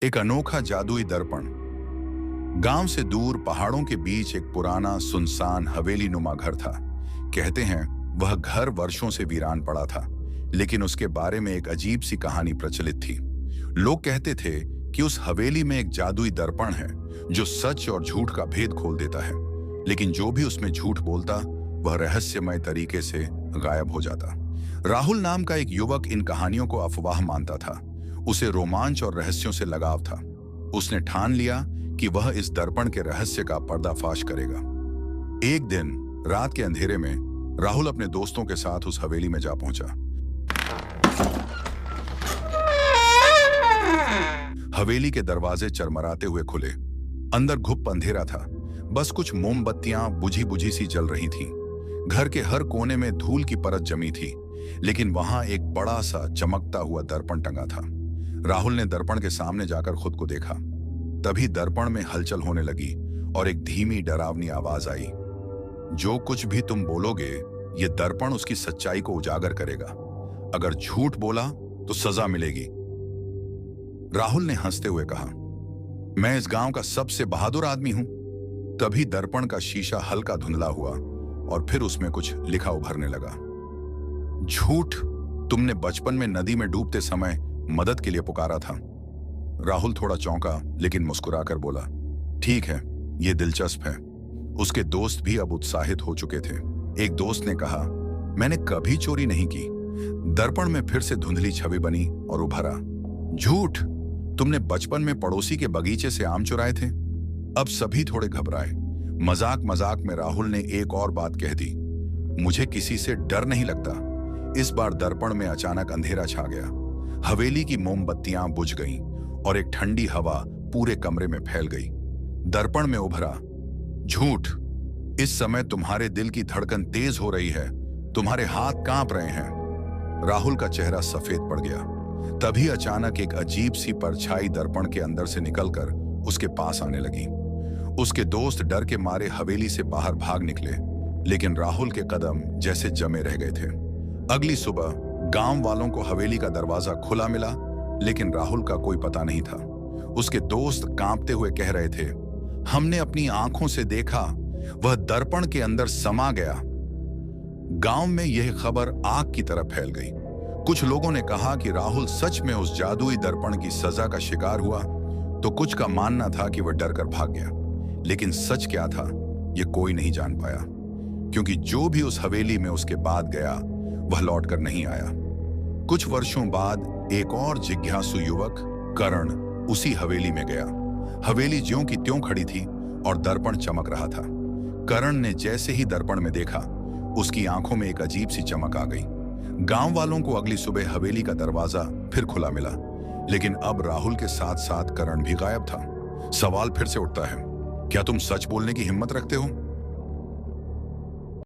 एक अनोखा जादुई दर्पण। गांव से दूर पहाड़ों के बीच एक पुराना सुनसान हवेली नुमा घर था। कहते हैं वह घर वर्षों से वीरान पड़ा था, लेकिन उसके बारे में एक अजीब सी कहानी प्रचलित थी। लोग कहते थे कि उस हवेली में एक जादुई दर्पण है जो सच और झूठ का भेद खोल देता है, लेकिन जो भी उसमें झूठ बोलता वह रहस्यमय तरीके से गायब हो जाता। राहुल नाम का एक युवक इन कहानियों को अफवाह मानता था। उसे रोमांच और रहस्यों से लगाव था। उसने ठान लिया कि वह इस दर्पण के रहस्य का पर्दाफाश करेगा। एक दिन रात के अंधेरे में राहुल अपने दोस्तों के साथ उस हवेली में जा पहुंचा। हवेली के दरवाजे चरमराते हुए खुले। अंदर घुप अंधेरा था, बस कुछ मोमबत्तियां बुझी बुझी सी जल रही थीं। घर के हर कोने में धूल की परत जमी थी, लेकिन वहां एक बड़ा सा चमकता हुआ दर्पण टंगा था। राहुल ने दर्पण के सामने जाकर खुद को देखा। तभी दर्पण में हलचल होने लगी और एक धीमी डरावनी आवाज आई, जो कुछ भी तुम बोलोगे ये दर्पण उसकी सच्चाई को उजागर करेगा। अगर झूठ बोला तो सजा मिलेगी। राहुल ने हंसते हुए कहा, मैं इस गांव का सबसे बहादुर आदमी हूं। तभी दर्पण का शीशा हल्का धुंधला हुआ और फिर उसमें कुछ लिखा उभरने लगा। झूठ, तुमने बचपन में नदी में डूबते समय मदद के लिए पुकारा था। राहुल थोड़ा चौंका, लेकिन मुस्कुराकर बोला, ठीक है, यह दिलचस्प है। उसके दोस्त भी अब उत्साहित हो चुके थे। एक दोस्त ने कहा, मैंने कभी चोरी नहीं की। दर्पण में फिर से धुंधली छवि बनी और उभरा, झूठ, तुमने बचपन में पड़ोसी के बगीचे से आम चुराए थे। अब सभी थोड़े घबराए। मजाक मजाक में राहुल ने एक और बात कह दी, मुझे किसी से डर नहीं लगता। इस बार दर्पण में अचानक अंधेरा छा गया। हवेली की मोमबत्तियां बुझ गईं और एक ठंडी हवा पूरे कमरे में फैल गई। दर्पण में उभरा, झूठ, इस समय तुम्हारे दिल की धड़कन तेज हो रही है, तुम्हारे हाथ कांप रहे हैं। राहुल का चेहरा सफेद पड़ गया। तभी अचानक एक अजीब सी परछाई दर्पण के अंदर से निकलकर उसके पास आने लगी। उसके दोस्त डर के मारे हवेली से बाहर भाग निकले, लेकिन राहुल के कदम जैसे जमे रह गए थे। अगली सुबह गांव वालों को हवेली का दरवाजा खुला मिला, लेकिन राहुल का कोई पता नहीं था। उसके दोस्त कांपते हुए कह रहे थे, हमने अपनी आंखों से देखा, वह दर्पण के अंदर समा गया। गांव में यह खबर आग की तरह फैल गई। कुछ लोगों ने कहा कि राहुल सच में उस जादुई दर्पण की सजा का शिकार हुआ, तो कुछ का मानना था कि वह डरकर भाग गया। लेकिन सच क्या था यह कोई नहीं जान पाया, क्योंकि जो भी उस हवेली में उसके बाद गया वह लौटकर नहीं आया। कुछ वर्षों बाद एक और जिज्ञासु युवक करण उसी हवेली में गया। हवेली ज्यों की त्यों खड़ी थी और दर्पण चमक रहा था। करण ने जैसे ही दर्पण में देखा, उसकी आंखों में एक अजीब सी चमक आ गई। गांव वालों को अगली सुबह हवेली का दरवाजा फिर खुला मिला, लेकिन अब राहुल के साथ साथ करण भी गायब था। सवाल फिर से उठता है, क्या तुम सच बोलने की हिम्मत रखते हो?